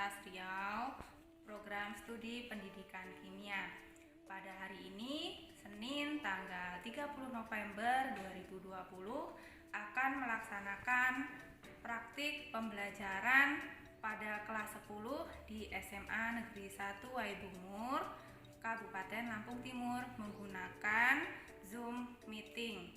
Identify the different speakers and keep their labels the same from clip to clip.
Speaker 1: Universitas Riau, program studi pendidikan kimia. Pada hari ini, Senin tanggal 30 November 2020, akan melaksanakan praktik pembelajaran pada kelas 10 di SMA Negeri 1 Waibungur, Kabupaten Lampung Timur menggunakan Zoom Meeting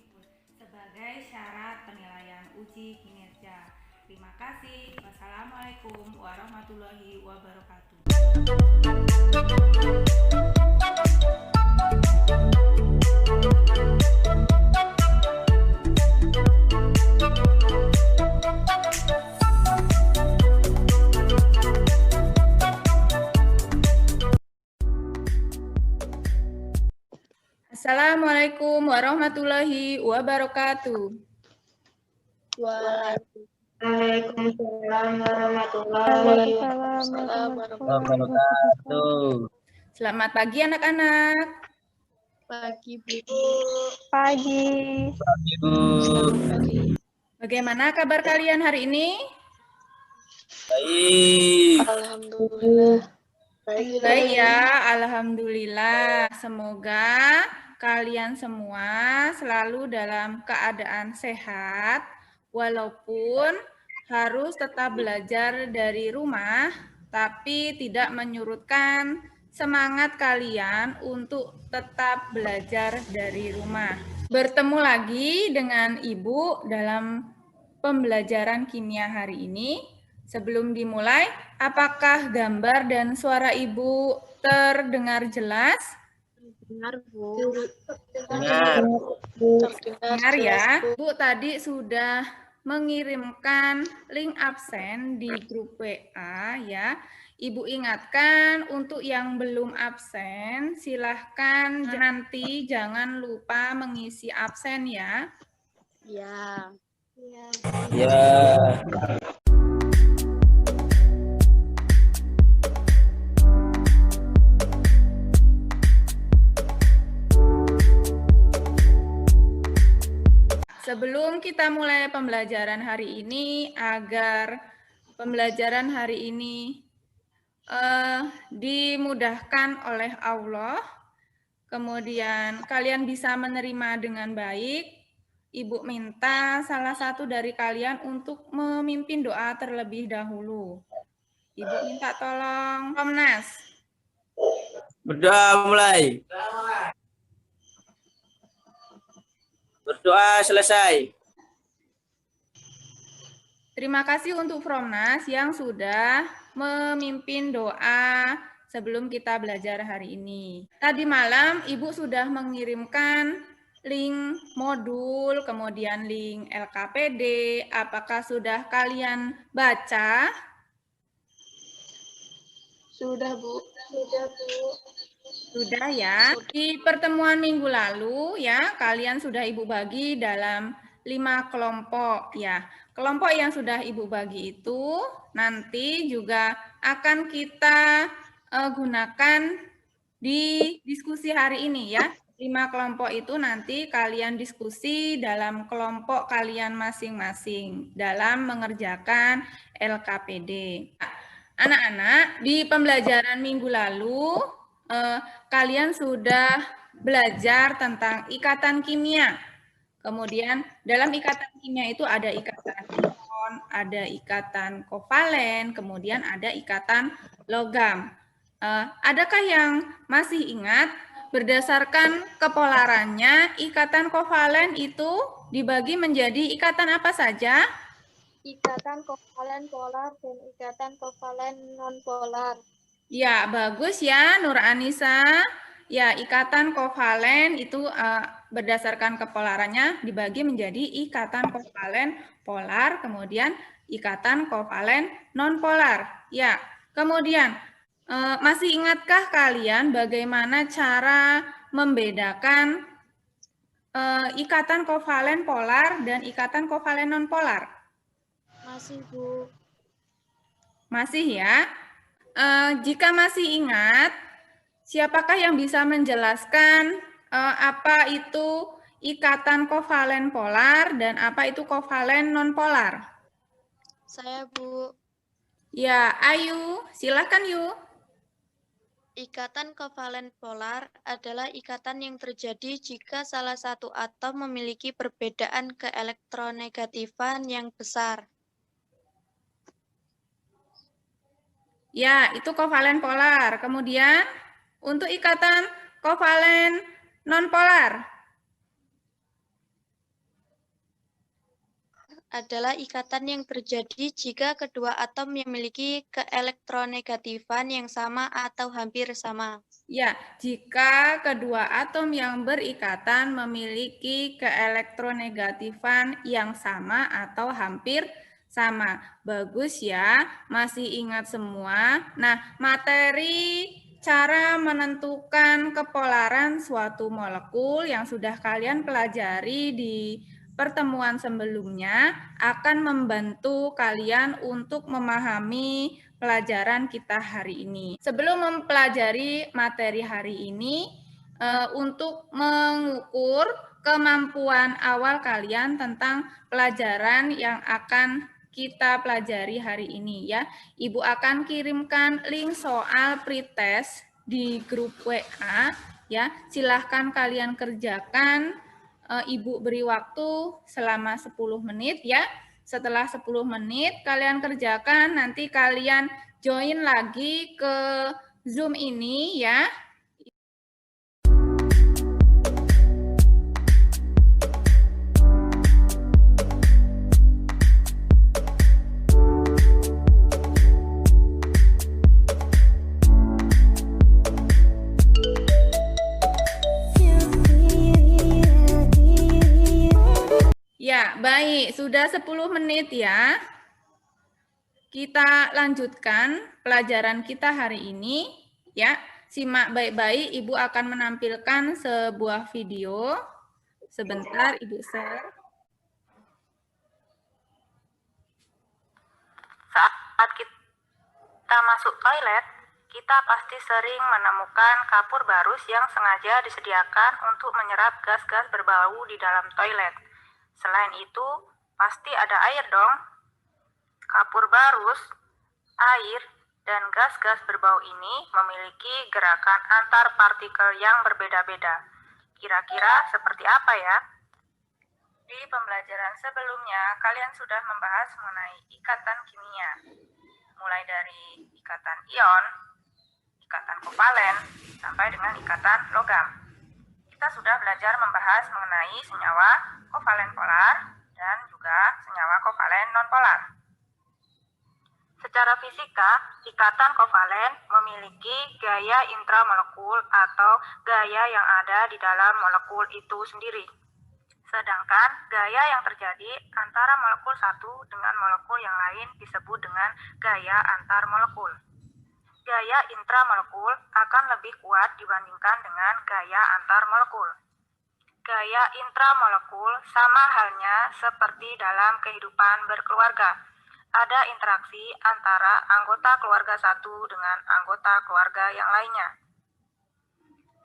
Speaker 1: sebagai syarat penilaian uji kinerja. Terima kasih. Wassalamualaikum warahmatullahi wabarakatuh. Assalamualaikum warahmatullahi wabarakatuh.
Speaker 2: Waalaikumsalam warahmatullahi wabarakatuh.
Speaker 1: Selamat pagi anak-anak.
Speaker 2: Pagi, Bu.
Speaker 3: Pagi.
Speaker 2: Pagi, Bu.
Speaker 1: Bagaimana kabar kalian hari ini?
Speaker 2: Baik. Alhamdulillah.
Speaker 1: Baik ya, alhamdulillah. Semoga kalian semua selalu dalam keadaan sehat, walaupun harus tetap belajar dari rumah, tapi tidak menyurutkan semangat kalian untuk tetap belajar dari rumah. Bertemu lagi dengan Ibu dalam pembelajaran kimia hari ini. Sebelum dimulai, apakah gambar dan suara Ibu terdengar jelas?
Speaker 2: Dengar, Bu.
Speaker 1: Dengar ya. Bu tadi sudah mengirimkan link absen di grup WA ya. Ibu ingatkan untuk yang belum absen, silahkan nanti jangan lupa mengisi absen ya.
Speaker 2: Ya.
Speaker 4: Ya.
Speaker 1: Sebelum kita mulai pembelajaran hari ini, agar pembelajaran hari ini dimudahkan oleh Allah, kemudian kalian bisa menerima dengan baik, Ibu minta salah satu dari kalian untuk memimpin doa terlebih dahulu. Ibu minta tolong Komnas.
Speaker 4: Berdoa mulai. Berdoa selesai.
Speaker 1: Terima kasih untuk Fromnas yang sudah memimpin doa sebelum kita belajar hari ini. Tadi malam Ibu sudah mengirimkan link modul, kemudian link LKPD. Apakah sudah kalian baca?
Speaker 2: Sudah, Bu. Sudah, Bu.
Speaker 1: Sudah ya. Di pertemuan minggu lalu ya, kalian sudah Ibu bagi dalam 5 kelompok ya. Kelompok yang sudah Ibu bagi itu nanti juga akan kita gunakan di diskusi hari ini ya. 5 kelompok itu nanti kalian diskusi dalam kelompok kalian masing-masing dalam mengerjakan LKPD. Anak-anak, di pembelajaran minggu lalu kalian sudah belajar tentang ikatan kimia. Kemudian dalam ikatan kimia itu ada ikatan ion, ada ikatan kovalen, kemudian ada ikatan logam. Adakah yang masih ingat berdasarkan kepolarannya ikatan kovalen itu dibagi menjadi ikatan apa saja?
Speaker 3: Ikatan kovalen polar dan ikatan kovalen non-polar.
Speaker 1: Ya, bagus ya Nur Anissa. Ya, ikatan kovalen itu berdasarkan kepolarannya dibagi menjadi ikatan kovalen polar, kemudian ikatan kovalen non-polar. Ya, kemudian masih ingatkah kalian bagaimana cara membedakan ikatan kovalen polar dan ikatan kovalen non-polar?
Speaker 3: Masih, Bu.
Speaker 1: Masih ya. Jika masih ingat, siapakah yang bisa menjelaskan apa itu ikatan kovalen polar dan apa itu kovalen non-polar?
Speaker 3: Saya, Bu.
Speaker 1: Ya, Ayu, silakan Yu.
Speaker 3: Ikatan kovalen polar adalah ikatan yang terjadi jika salah satu atom memiliki perbedaan keelektronegatifan yang besar.
Speaker 1: Ya, itu kovalen polar. Kemudian untuk ikatan kovalen nonpolar.
Speaker 3: Adalah ikatan yang terjadi jika kedua atom memiliki keelektronegatifan yang sama atau hampir sama.
Speaker 1: Ya, jika kedua atom yang berikatan memiliki keelektronegatifan yang sama atau hampir sama. Bagus ya, masih ingat semua. Nah, materi cara menentukan kepolaran suatu molekul yang sudah kalian pelajari di pertemuan sebelumnya akan membantu kalian untuk memahami pelajaran kita hari ini. Sebelum mempelajari materi hari ini, untuk mengukur kemampuan awal kalian tentang pelajaran yang akan kita pelajari hari ini ya. Ibu akan kirimkan link soal pretest di grup WA ya. Silahkan kalian kerjakan. Ibu beri waktu selama 10 menit ya. Setelah 10 menit kalian kerjakan, nanti kalian join lagi ke Zoom ini ya. Ya, baik. Sudah 10 menit ya. Kita lanjutkan pelajaran kita hari ini ya. Simak baik-baik, Ibu akan menampilkan sebuah video. Sebentar Ibu share.
Speaker 4: Saat kita masuk toilet, kita pasti sering menemukan kapur barus yang sengaja disediakan untuk menyerap gas-gas berbau di dalam toilet. Selain itu, pasti ada air dong. Kapur barus, air, dan gas-gas berbau ini memiliki gerakan antar partikel yang berbeda-beda. Kira-kira seperti apa ya? Di pembelajaran sebelumnya, kalian sudah membahas mengenai ikatan kimia, mulai dari ikatan ion, ikatan kovalen, sampai dengan ikatan logam. Kita sudah belajar membahas mengenai senyawa kovalen polar dan juga senyawa kovalen nonpolar. Secara fisika, ikatan kovalen memiliki gaya intramolekul atau gaya yang ada di dalam molekul itu sendiri. Sedangkan gaya yang terjadi antara molekul satu dengan molekul yang lain disebut dengan gaya antar molekul. Gaya intramolekul akan lebih kuat dibandingkan dengan gaya antar molekul. Gaya intramolekul sama halnya seperti dalam kehidupan berkeluarga. Ada interaksi antara anggota keluarga satu dengan anggota keluarga yang lainnya.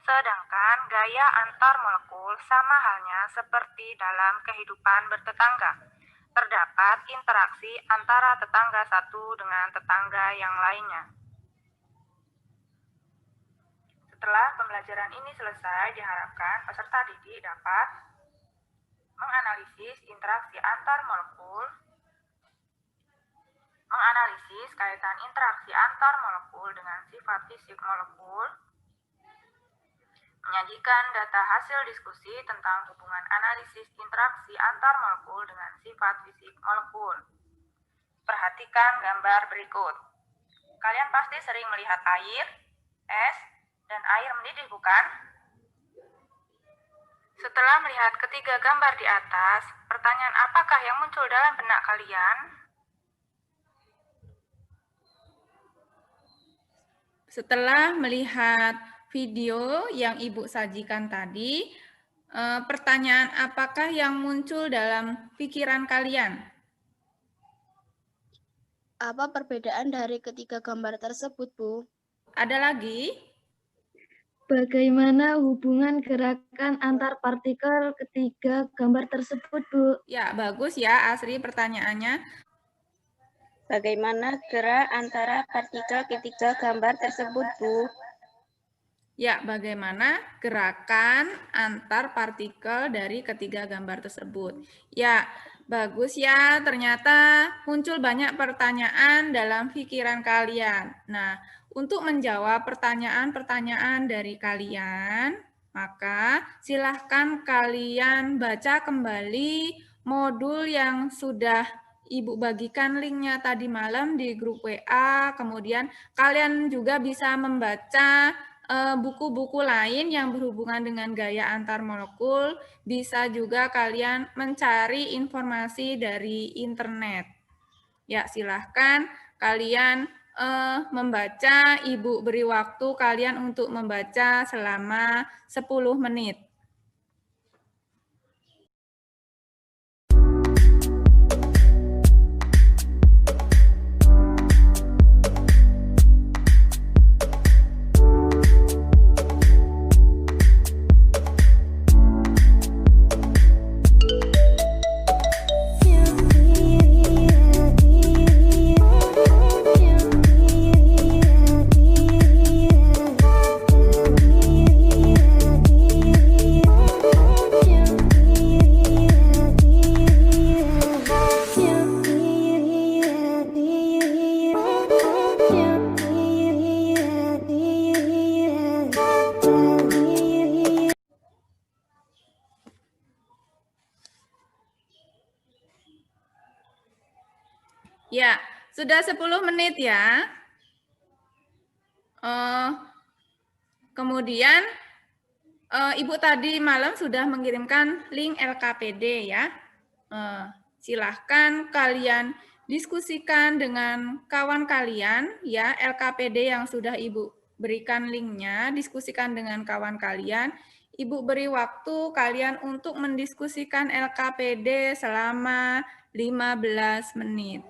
Speaker 4: Sedangkan gaya antar molekul sama halnya seperti dalam kehidupan bertetangga. Terdapat interaksi antara tetangga satu dengan tetangga yang lainnya. Setelah pembelajaran ini selesai, diharapkan peserta didik dapat menganalisis interaksi antar molekul, menganalisis kaitan interaksi antar molekul dengan sifat fisik molekul, menyajikan data hasil diskusi tentang hubungan analisis interaksi antar molekul dengan sifat fisik molekul. Perhatikan gambar berikut. Kalian pasti sering melihat air, es, dan air mendidih, bukan? Setelah melihat ketiga gambar di atas, pertanyaan apakah yang muncul dalam benak kalian?
Speaker 1: Setelah melihat video yang Ibu sajikan tadi, pertanyaan apakah yang muncul dalam pikiran kalian?
Speaker 2: Apa perbedaan dari ketiga gambar tersebut, Bu?
Speaker 1: Ada lagi?
Speaker 5: Bagaimana hubungan gerakan antar partikel ketiga gambar tersebut, Bu?
Speaker 1: Ya, bagus ya Asri pertanyaannya.
Speaker 2: Bagaimana gerak antara partikel ketiga gambar tersebut, Bu?
Speaker 1: Ya, bagaimana gerakan antar partikel dari ketiga gambar tersebut? Ya, bagus ya. Ternyata muncul banyak pertanyaan dalam pikiran kalian. Nah, untuk menjawab pertanyaan-pertanyaan dari kalian, maka silahkan kalian baca kembali modul yang sudah Ibu bagikan linknya tadi malam di grup WA. Kemudian kalian juga bisa membaca buku-buku lain yang berhubungan dengan gaya antar molekul. Bisa juga kalian mencari informasi dari internet. Ya, silahkan kalian membaca. Ibu beri waktu kalian untuk membaca selama 10 menit. Ya, sudah 10 menit ya. Kemudian Ibu tadi malam sudah mengirimkan link LKPD ya. Silahkan kalian diskusikan dengan kawan kalian ya, LKPD yang sudah Ibu berikan linknya, diskusikan dengan kawan kalian. Ibu beri waktu kalian untuk mendiskusikan LKPD selama 15 menit.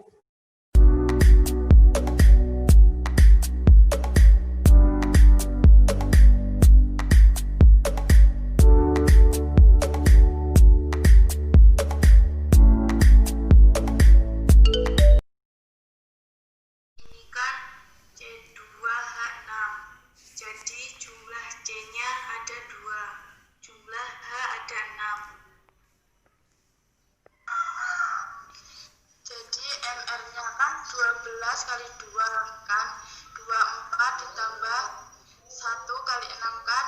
Speaker 6: Kali 2 kan 24 ditambah 1 kali 6 kan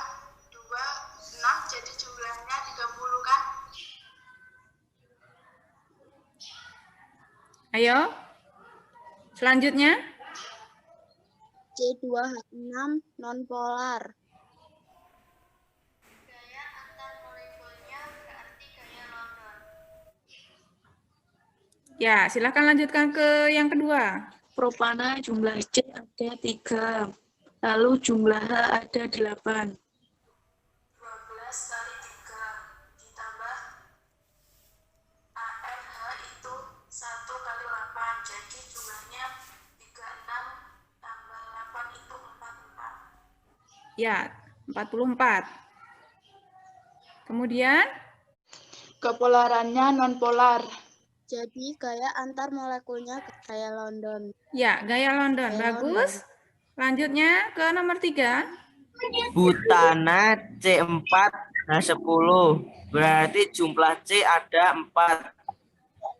Speaker 6: 26, jadi jumlahnya 30 kan.
Speaker 1: Ayo selanjutnya
Speaker 2: C2H6 nonpolar.
Speaker 3: Gaya antar molekulnya berarti gaya London.
Speaker 1: ya, silahkan lanjutkan ke yang kedua.
Speaker 7: Propana jumlah C ada 3, lalu jumlah H ada 8.
Speaker 6: 12 kali 3 ditambah ARH itu 1 kali 8, jadi jumlahnya 36 tambah 8 itu 44.
Speaker 1: Ya, 44. Kemudian
Speaker 6: Kepolarannya nonpolar.
Speaker 2: Jadi gaya antar molekulnya gaya London.
Speaker 1: ya, gaya London.
Speaker 2: Gaya
Speaker 1: Bagus. Lanjutnya ke nomor 3.
Speaker 8: Butana C4H10, berarti jumlah C ada 4,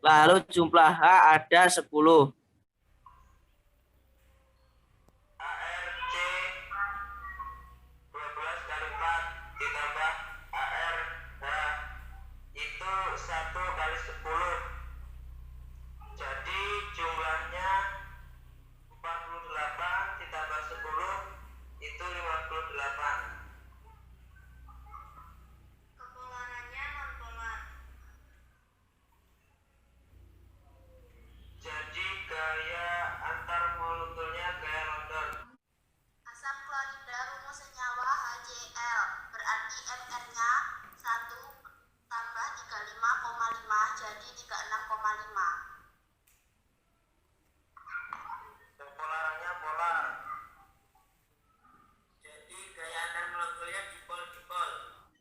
Speaker 8: lalu jumlah H ada 10.
Speaker 9: ARC 12 kali 4 ditambah ARH itu 1 kali 10. Jadi jumlahnya 48 ditambah 10 itu 58.
Speaker 3: Kepolarannya nonpolar.
Speaker 9: Jadi gaya antar molekulnya gaya London.
Speaker 6: Asam klorida rumus senyawa HCl, berarti MR-nya 1 tambah 35,5 jadi 36,5.
Speaker 9: Kepolarannya polar. Jadi gaya antar molekulnya dipol-dipol.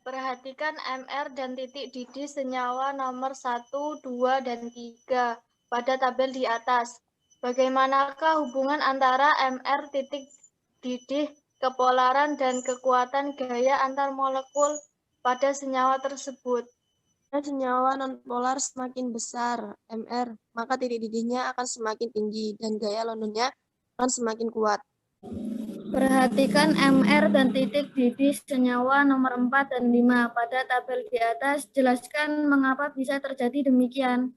Speaker 10: Perhatikan MR dan titik didih senyawa nomor 1, 2, dan 3 pada tabel di atas. Bagaimanakah hubungan antara MR titik didih, kepolaran, dan kekuatan gaya antar molekul pada senyawa tersebut?
Speaker 11: Senyawa nonpolar semakin besar, MR, maka titik didihnya akan semakin tinggi dan gaya Londonnya akan semakin kuat.
Speaker 5: Perhatikan MR dan titik didih senyawa nomor 4 dan 5 pada tabel di atas. Jelaskan mengapa bisa terjadi demikian.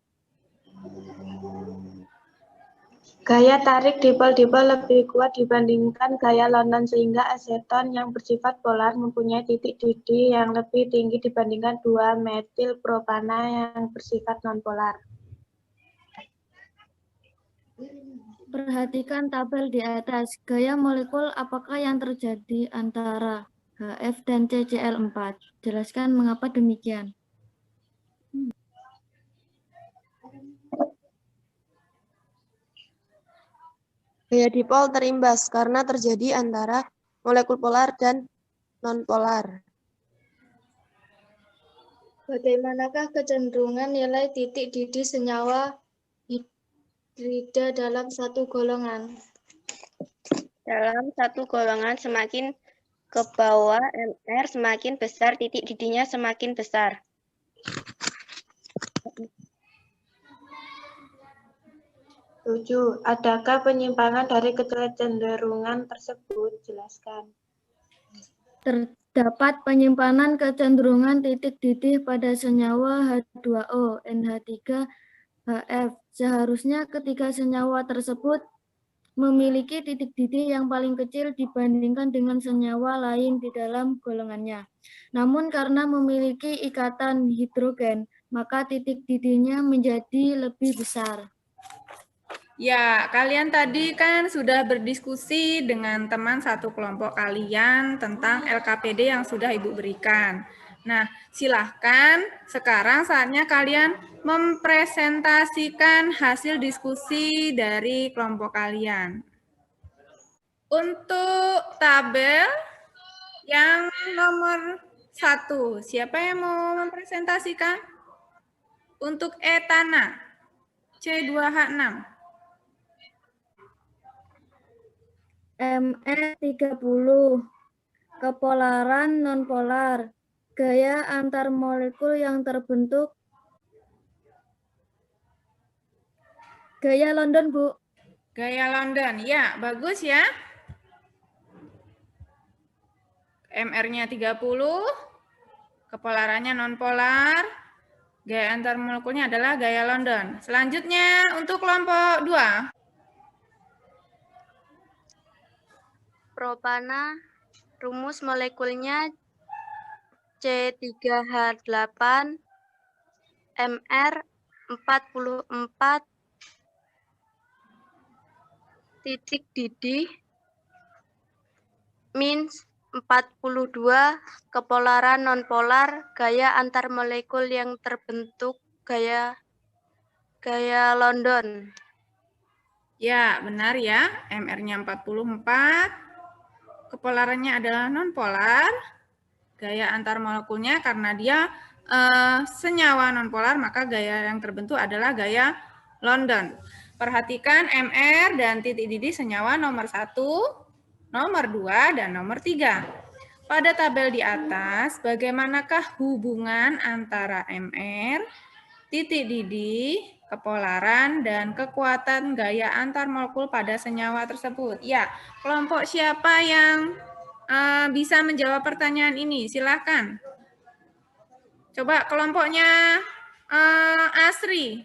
Speaker 2: Gaya tarik dipol-dipol lebih kuat dibandingkan gaya London sehingga aseton yang bersifat polar mempunyai titik didih yang lebih tinggi dibandingkan 2-metil propana yang bersifat nonpolar.
Speaker 5: Perhatikan tabel di atas. Gaya molekul apakah yang terjadi antara HF dan CCl4? Jelaskan mengapa demikian.
Speaker 11: Gaya dipol terimbas karena terjadi antara molekul polar dan nonpolar.
Speaker 10: Bagaimanakah kecenderungan nilai titik didih senyawa hidrida dalam satu golongan?
Speaker 2: Dalam satu golongan semakin ke bawah MR semakin besar, titik didihnya semakin besar. Tujuh. Adakah penyimpangan dari kecenderungan tersebut? Jelaskan.
Speaker 5: Terdapat penyimpanan kecenderungan titik didih pada senyawa H2O, NH3, HF. Seharusnya ketika senyawa tersebut memiliki titik didih yang paling kecil dibandingkan dengan senyawa lain di dalam golongannya. Namun karena memiliki ikatan hidrogen, maka titik didihnya menjadi lebih besar.
Speaker 1: Ya, kalian tadi kan sudah berdiskusi dengan teman satu kelompok kalian tentang LKPD yang sudah Ibu berikan. Nah, silahkan sekarang saatnya kalian mempresentasikan hasil diskusi dari kelompok kalian. Untuk tabel yang nomor 1, siapa yang mau mempresentasikan? Untuk etana, C2H6.
Speaker 5: MR30, kepolaran nonpolar, gaya antar molekul yang terbentuk, gaya London, Bu.
Speaker 1: Gaya London, ya bagus ya. MR-nya 30, kepolarannya nonpolar, gaya antar molekulnya adalah gaya London. Selanjutnya untuk kelompok 2.
Speaker 3: Propana, rumus molekulnya C3H8, MR 44, titik didih, min 42, kepolaran nonpolar, gaya antar molekul yang terbentuk, gaya London.
Speaker 1: Ya, benar ya. MR-nya 44. Kepolarannya adalah nonpolar, gaya antar molekulnya karena dia senyawa nonpolar, maka gaya yang terbentuk adalah gaya London. Perhatikan MR dan titik didih senyawa nomor 1, nomor 2, dan nomor 3. Pada tabel di atas, bagaimanakah hubungan antara MR, titik didih, kepolaran, dan kekuatan gaya antar molekul pada senyawa tersebut? Ya, kelompok siapa yang bisa menjawab pertanyaan ini? Silahkan. Coba kelompoknya Asri.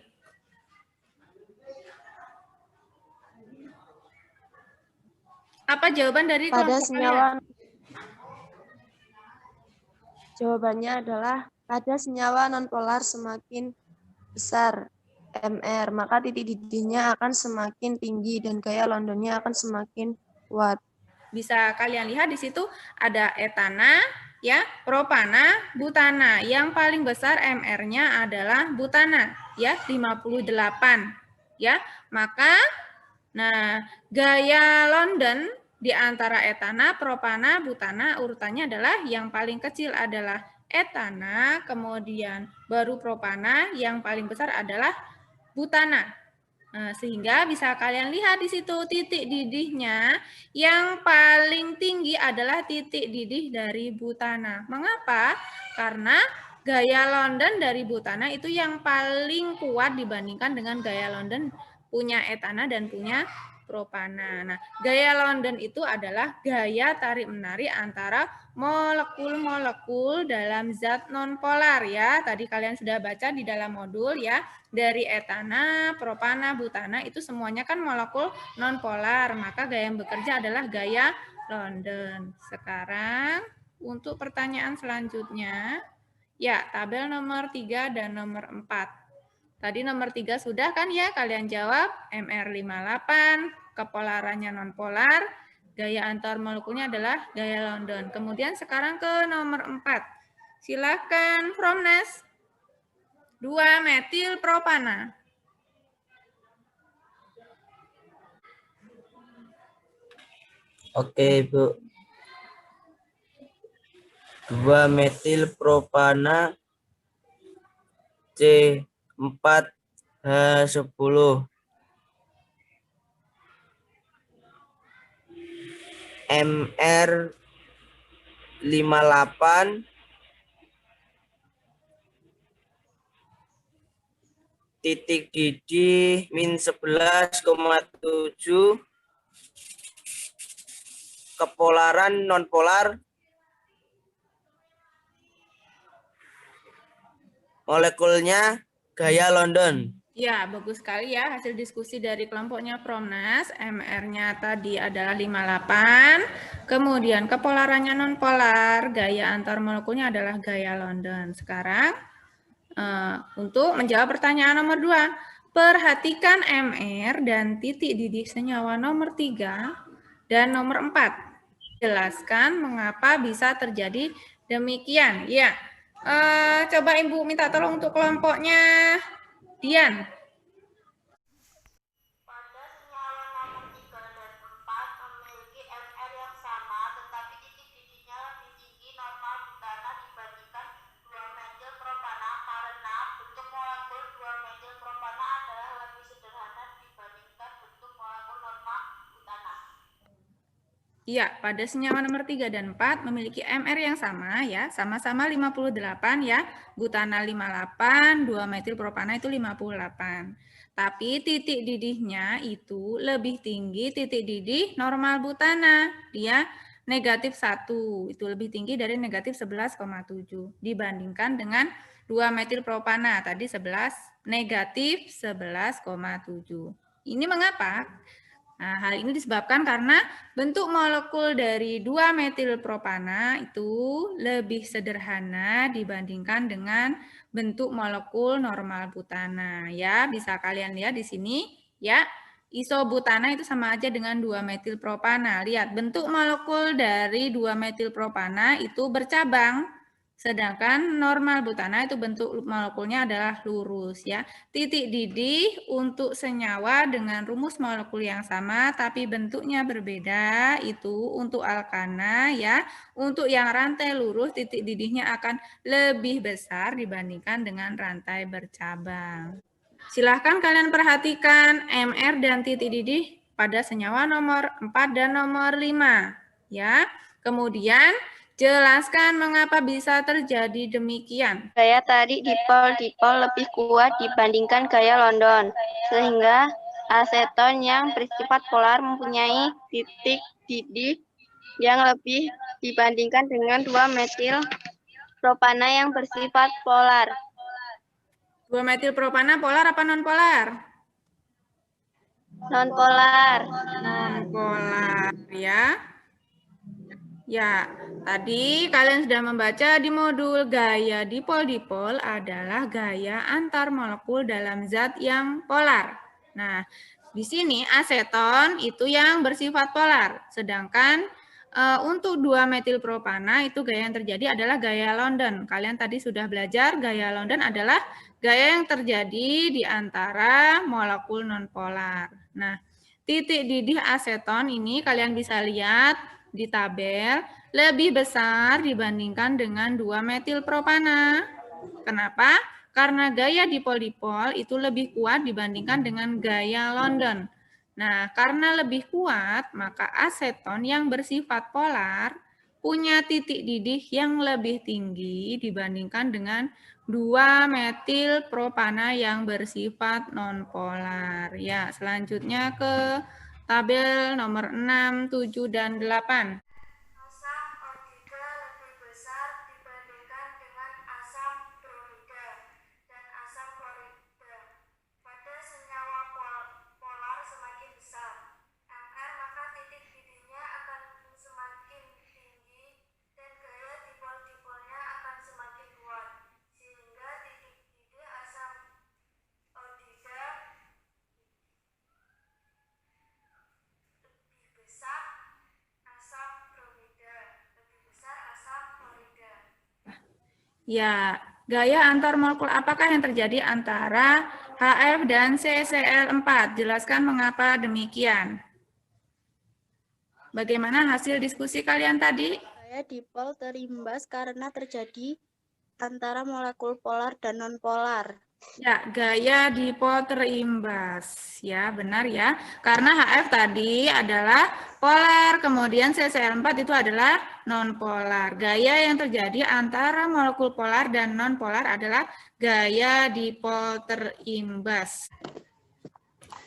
Speaker 1: Apa jawaban dari
Speaker 11: pada
Speaker 1: kelompok
Speaker 11: senyawa
Speaker 1: kalian?
Speaker 11: Jawabannya adalah pada senyawa nonpolar semakin besar MR, maka titik didihnya akan semakin tinggi dan gaya Londonnya akan semakin kuat.
Speaker 1: Bisa kalian lihat di situ ada etana, ya, propana, butana. Yang paling besar MR-nya adalah butana, ya, 58. Ya, maka gaya London di antara etana, propana, butana urutannya adalah yang paling kecil adalah etana, kemudian baru propana, yang paling besar adalah butana. Nah, sehingga bisa kalian lihat di situ titik didihnya yang paling tinggi adalah titik didih dari butana. Mengapa? Karena gaya London dari butana itu yang paling kuat dibandingkan dengan gaya London punya etana dan punya propana. Nah, gaya London itu adalah gaya tarik-menarik antara molekul-molekul dalam zat nonpolar ya. Tadi kalian sudah baca di dalam modul ya. Dari etana, propana, butana itu semuanya kan molekul nonpolar. Maka gaya yang bekerja adalah gaya London. Sekarang untuk pertanyaan selanjutnya. Ya, tabel nomor 3 dan nomor 4. Tadi nomor 3 sudah kan ya kalian jawab MR58, kepolarannya nonpolar, gaya antar molekulnya adalah gaya London. Kemudian sekarang ke nomor 4. Silakan Fromnes. 2-metil propana.
Speaker 8: Oke, Bu. 2-metil propana C4H10 MR58 titik didih -11,7 kepolaran nonpolar molekulnya gaya London.
Speaker 1: Ya, bagus sekali ya hasil diskusi dari kelompoknya Promnas. MR-nya tadi adalah 58. Kemudian kepolarannya nonpolar, gaya antar molekulnya adalah gaya London. Sekarang untuk menjawab pertanyaan nomor 2. Perhatikan MR dan titik didih senyawa nomor 3 dan nomor 4. Jelaskan mengapa bisa terjadi demikian. Ya, coba Ibu minta tolong untuk kelompoknya Dian.
Speaker 6: Pada senyawa nomor 3 dan 4 memiliki MR yang sama, tetapi titik didihnya lebih tinggi normal butana dibandingkan 2-metil propana karena bentuk molekul 2-metil propana adalah lebih sederhana dibandingkan bentuk molekul normal butana.
Speaker 1: Iya, pada senyawa nomor 3 dan 4 memiliki MR yang sama ya, sama-sama 58 ya. Butana 58, 2-metil propana itu 58. Tapi titik didihnya itu lebih tinggi titik didih normal butana. Dia negatif 1, itu lebih tinggi dari negatif 11,7 dibandingkan dengan 2-metil propana tadi negatif 11,7. Ini mengapa? Nah, hal ini disebabkan karena bentuk molekul dari 2-metil propana itu lebih sederhana dibandingkan dengan bentuk molekul normal butana. Ya, bisa kalian lihat di sini ya. Isobutana itu sama aja dengan 2-metil propana. Lihat, bentuk molekul dari 2-metil propana itu bercabang. Sedangkan normal butana itu bentuk molekulnya adalah lurus ya. Titik didih untuk senyawa dengan rumus molekul yang sama tapi bentuknya berbeda itu untuk alkana ya. Untuk yang rantai lurus titik didihnya akan lebih besar dibandingkan dengan rantai bercabang. Silahkan kalian perhatikan MR dan titik didih pada senyawa nomor 4 dan nomor 5 ya. Kemudian jelaskan mengapa bisa terjadi demikian.
Speaker 3: Gaya tarik dipol-dipol lebih kuat dibandingkan gaya London, sehingga aseton yang bersifat polar mempunyai titik didih yang lebih dibandingkan dengan 2-metil propana yang bersifat polar.
Speaker 1: 2-metil propana polar apa non-polar?
Speaker 3: Non-polar.
Speaker 1: Non-polar ya. Ya, tadi kalian sudah membaca di modul gaya dipol-dipol adalah gaya antar molekul dalam zat yang polar. Nah, di sini aseton itu yang bersifat polar, sedangkan untuk 2-metil propana itu gaya yang terjadi adalah gaya London. Kalian tadi sudah belajar gaya London adalah gaya yang terjadi di antara molekul nonpolar. Nah, titik didih aseton ini kalian bisa lihat di tabel lebih besar dibandingkan dengan 2-metil propana. Kenapa? karena gaya dipol-dipol itu lebih kuat dibandingkan dengan gaya London. Nah, karena lebih kuat, maka aseton yang bersifat polar punya titik didih yang lebih tinggi dibandingkan dengan 2-metil propana yang bersifat nonpolar. Ya, selanjutnya ke tabel nomor 6, 7, dan 8.
Speaker 6: Asam O3 lebih besar dibandingkan dengan asam bromida dan asam klorida. Pada senyawa polar semakin besar Mr, maka titik didihnya akan semakin tinggi dan gaya dipol-dipolnya akan semakin kuat, sehingga titik didih asam O3 lebih besar asam bromida, lebih besar asam klorida.
Speaker 1: Ya, gaya antar molekul apakah yang terjadi antara HF dan CCl4? Jelaskan mengapa demikian. Bagaimana hasil diskusi kalian tadi?
Speaker 10: Gaya dipol terimbas karena terjadi antara molekul polar dan nonpolar.
Speaker 1: Ya, gaya dipol terimbas. Ya, benar ya. Karena HF tadi adalah polar, kemudian CCl4 itu adalah nonpolar. Gaya yang terjadi antara molekul polar dan nonpolar adalah gaya dipol terimbas.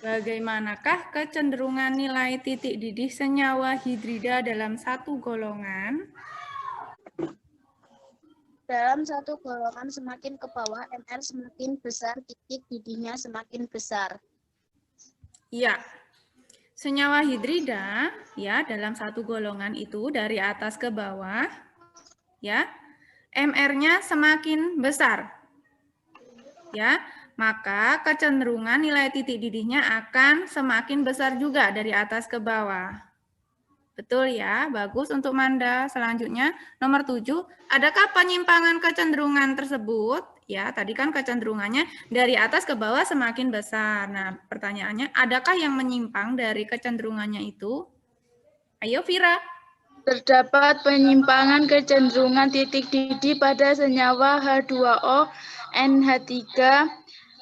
Speaker 1: Bagaimanakah kecenderungan nilai titik didih senyawa hidrida dalam satu golongan?
Speaker 10: Dalam satu golongan semakin ke bawah, Mr semakin besar, titik didihnya semakin besar.
Speaker 1: Ya, senyawa hidrida ya dalam satu golongan itu dari atas ke bawah, ya, MR-nya semakin besar, ya, maka kecenderungan nilai titik didihnya akan semakin besar juga dari atas ke bawah. Betul ya, bagus untuk Manda. Selanjutnya, nomor 7, adakah penyimpangan kecenderungan tersebut? Ya, tadi kan kecenderungannya dari atas ke bawah semakin besar. Nah, pertanyaannya, adakah yang menyimpang dari kecenderungannya itu? Ayo, Vira.
Speaker 2: Terdapat penyimpangan kecenderungan titik didih pada senyawa H2O, NH3,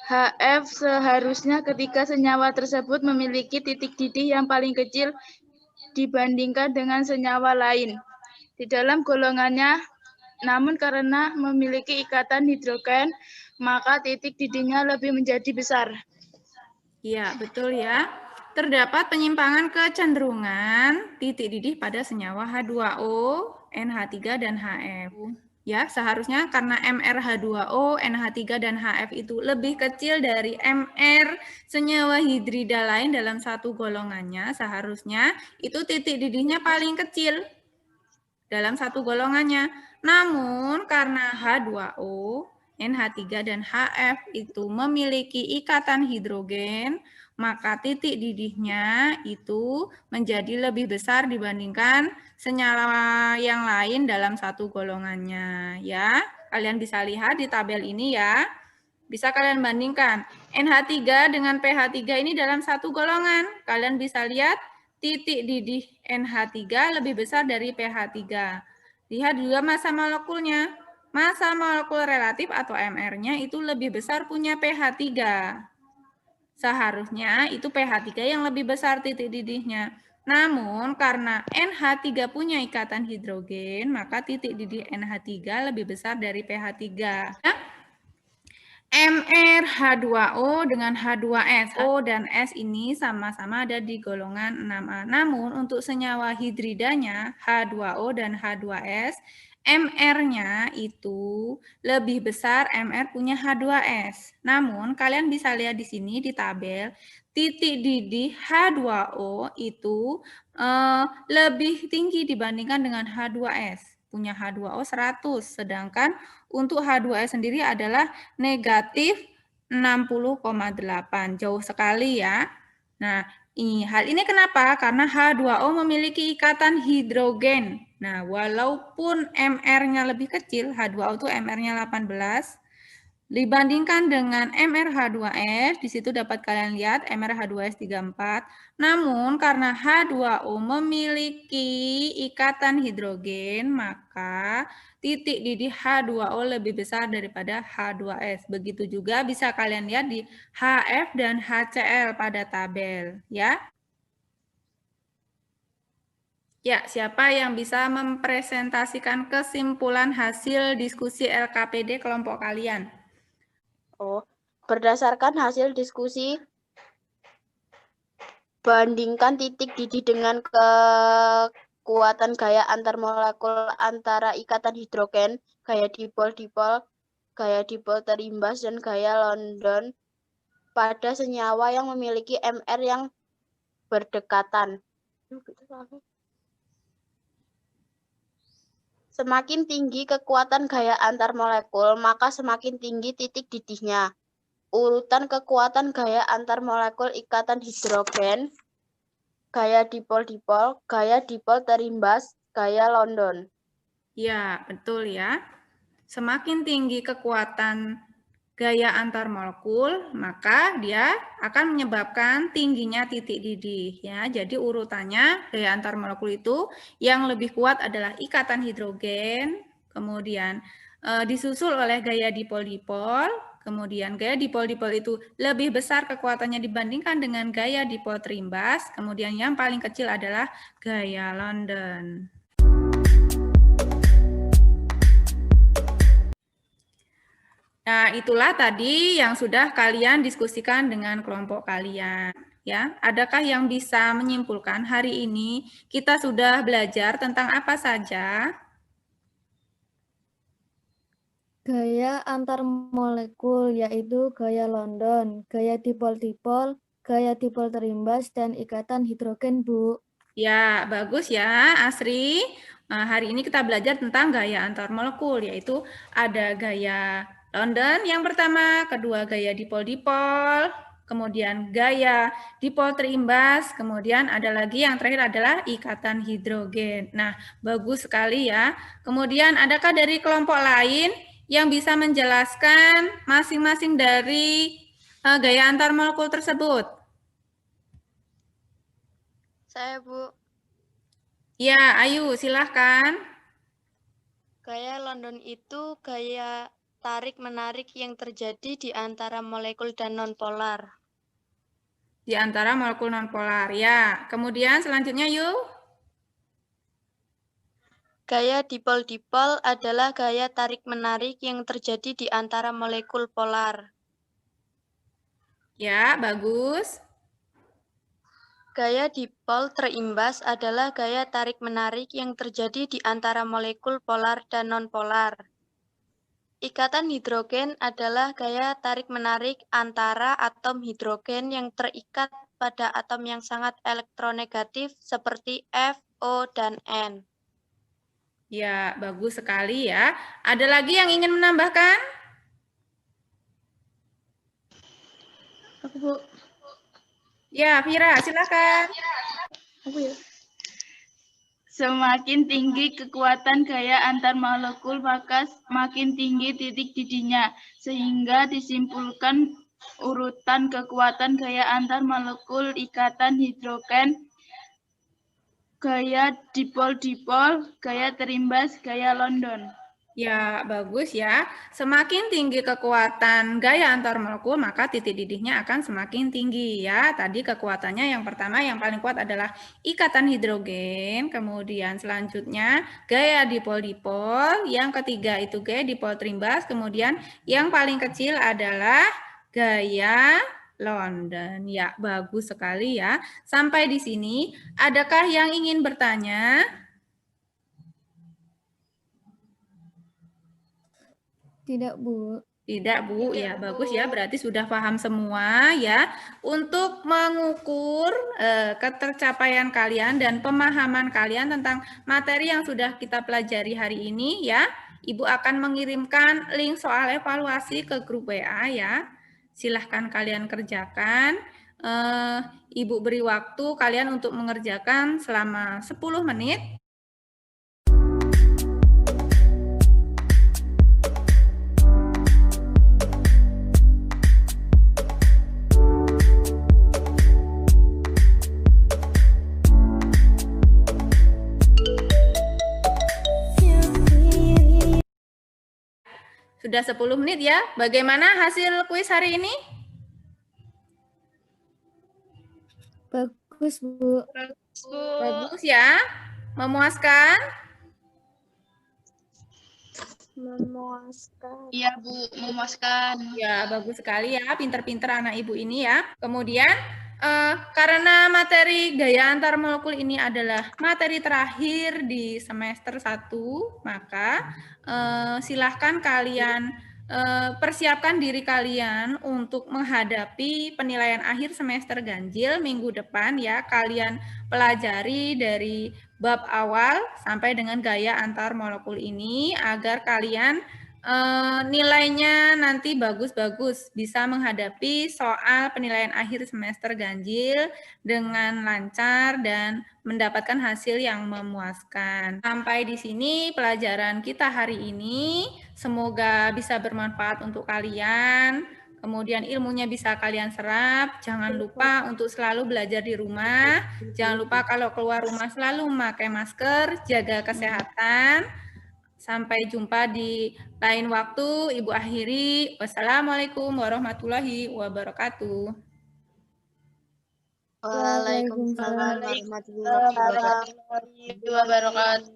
Speaker 2: HF seharusnya ketika senyawa tersebut memiliki titik didih yang paling kecil dibandingkan dengan senyawa lain di dalam golongannya, namun karena memiliki ikatan hidrogen, maka titik didihnya lebih menjadi besar.
Speaker 1: Ya, betul ya. Terdapat penyimpangan kecenderungan titik didih pada senyawa H2O, NH3, dan HF. Ya, seharusnya karena MrH2O, NH3, dan HF itu lebih kecil dari MR senyawa hidrida lain dalam satu golongannya, seharusnya itu titik didihnya paling kecil dalam satu golongannya. Namun karena H2O, NH3, dan HF itu memiliki ikatan hidrogen, maka titik didihnya itu menjadi lebih besar dibandingkan senyawa yang lain dalam satu golongannya. Ya, kalian bisa lihat di tabel ini ya. Bisa kalian bandingkan NH3 dengan pH3 ini dalam satu golongan. Kalian bisa lihat titik didih NH3 lebih besar dari pH3. Lihat juga massa molekulnya. Massa molekul relatif atau MR-nya itu lebih besar punya pH3. Seharusnya itu pH3 yang lebih besar titik didihnya. Namun karena NH3 punya ikatan hidrogen, maka titik didih NH3 lebih besar dari pH3. Ya? MrH2O dengan H2S. O dan S ini sama-sama ada di golongan 6A. Namun untuk senyawa hidridanya H2O dan H2S, MR-nya itu lebih besar MR punya H2S. Namun kalian bisa lihat di sini di tabel, titik didih H2O itu lebih tinggi dibandingkan dengan H2S. Punya H2O 100, sedangkan untuk H2S sendiri adalah negatif 60,8. Jauh sekali ya. Nah, hal ini kenapa? Karena H2O memiliki ikatan hidrogen. Nah, walaupun MR-nya lebih kecil, H2O itu MR-nya 18, Dibandingkan dengan MrH2S, di situ dapat kalian lihat MrH2S 34. Namun karena H2O memiliki ikatan hidrogen, maka titik didih H2O lebih besar daripada H2S. Begitu juga bisa kalian lihat di HF dan HCl pada tabel, ya. Ya, siapa yang bisa mempresentasikan kesimpulan hasil diskusi LKPD kelompok kalian?
Speaker 3: Oh, berdasarkan hasil diskusi, bandingkan titik didih dengan kekuatan gaya antar molekul antara ikatan hidrogen, gaya dipol-dipol, gaya dipol terimbas, dan gaya London pada senyawa yang memiliki MR yang berdekatan. Semakin tinggi kekuatan gaya antar molekul, maka semakin tinggi titik didihnya. Urutan kekuatan gaya antar molekul ikatan hidrogen, gaya dipol-dipol, gaya dipol terimbas, gaya London.
Speaker 1: Ya, betul ya. Semakin tinggi kekuatan gaya antar molekul, maka dia akan menyebabkan tingginya titik didih. Ya, jadi urutannya gaya antar molekul itu yang lebih kuat adalah ikatan hidrogen, kemudian disusul oleh gaya dipol-dipol, kemudian gaya dipol-dipol itu lebih besar kekuatannya dibandingkan dengan gaya dipol terimbas, kemudian yang paling kecil adalah gaya London. Nah, itulah tadi yang sudah kalian diskusikan dengan kelompok kalian. Ya, adakah yang bisa menyimpulkan hari ini kita sudah belajar tentang apa saja?
Speaker 5: Gaya antar molekul, yaitu gaya London, gaya dipol-dipol, gaya dipol terimbas, dan ikatan hidrogen, Bu.
Speaker 1: Ya, bagus ya, Asri. Nah, hari ini kita belajar tentang gaya antar molekul, yaitu ada gaya London yang pertama, kedua gaya dipol-dipol, kemudian gaya dipol terimbas, kemudian ada lagi yang terakhir adalah ikatan hidrogen. Nah, bagus sekali ya. Kemudian adakah dari kelompok lain yang bisa menjelaskan masing-masing dari gaya antar molekul tersebut?
Speaker 3: Saya, Bu.
Speaker 1: Ya, Ayu, silahkan.
Speaker 11: Gaya London itu gaya tarik-menarik yang terjadi di antara molekul dan nonpolar.
Speaker 1: Di antara molekul nonpolar, ya. Kemudian selanjutnya, yuk.
Speaker 11: Gaya dipol-dipol adalah gaya tarik-menarik yang terjadi di antara molekul polar.
Speaker 1: Ya, bagus.
Speaker 11: Gaya dipol terimbas adalah gaya tarik-menarik yang terjadi di antara molekul polar dan nonpolar. Ikatan hidrogen adalah gaya tarik-menarik antara atom hidrogen yang terikat pada atom yang sangat elektronegatif seperti F, O, dan N.
Speaker 1: Ya, bagus sekali ya. Ada lagi yang ingin menambahkan?
Speaker 7: Aku, Bu.
Speaker 1: Ya, Vira, silakan.
Speaker 7: Aku ya.
Speaker 12: Semakin tinggi kekuatan gaya antar molekul, maka semakin tinggi titik didihnya, sehingga disimpulkan urutan kekuatan gaya antar molekul ikatan hidrogen, gaya dipol-dipol, gaya terimbas, gaya London.
Speaker 1: Ya, bagus ya. Semakin tinggi kekuatan gaya antar molekul, maka titik didihnya akan semakin tinggi ya. Tadi kekuatannya yang pertama yang paling kuat adalah ikatan hidrogen, kemudian selanjutnya gaya dipol-dipol, yang ketiga itu gaya dipol terimbas, kemudian yang paling kecil adalah gaya London. Ya, bagus sekali ya. Sampai di sini, adakah yang ingin bertanya?
Speaker 5: Tidak, Bu.
Speaker 1: Tidak, Bu. Ya, bagus ya. Berarti sudah paham semua ya. Untuk mengukur ketercapaian kalian dan pemahaman kalian tentang materi yang sudah kita pelajari hari ini ya, Ibu akan mengirimkan link soal evaluasi ke grup WA ya. Silahkan kalian kerjakan. Ibu beri waktu kalian untuk mengerjakan selama 10 menit. Sudah 10 menit ya. Bagaimana hasil kuis hari ini?
Speaker 5: Bagus, Bu.
Speaker 1: Bagus ya. Memuaskan?
Speaker 2: Memuaskan.
Speaker 12: Iya, Bu, memuaskan.
Speaker 1: Ya, bagus sekali ya. Pinter-pinter anak Ibu ini ya. Kemudian, karena materi gaya antar molekul ini adalah materi terakhir di semester 1, maka silahkan kalian persiapkan diri kalian untuk menghadapi penilaian akhir semester ganjil minggu depan ya. Kalian pelajari dari bab awal sampai dengan gaya antar molekul ini agar kalian nilainya nanti bagus-bagus, bisa menghadapi soal penilaian akhir semester ganjil dengan lancar dan mendapatkan hasil yang memuaskan. Sampai di sini pelajaran kita hari ini. Semoga bisa bermanfaat untuk kalian. Kemudian ilmunya bisa kalian serap. Jangan lupa untuk selalu belajar di rumah. Jangan lupa kalau keluar rumah selalu memakai masker, jaga kesehatan. Sampai jumpa di lain waktu. Ibu akhiri. Wassalamualaikum warahmatullahi wabarakatuh.
Speaker 10: Waalaikumsalam warahmatullahi wabarakatuh.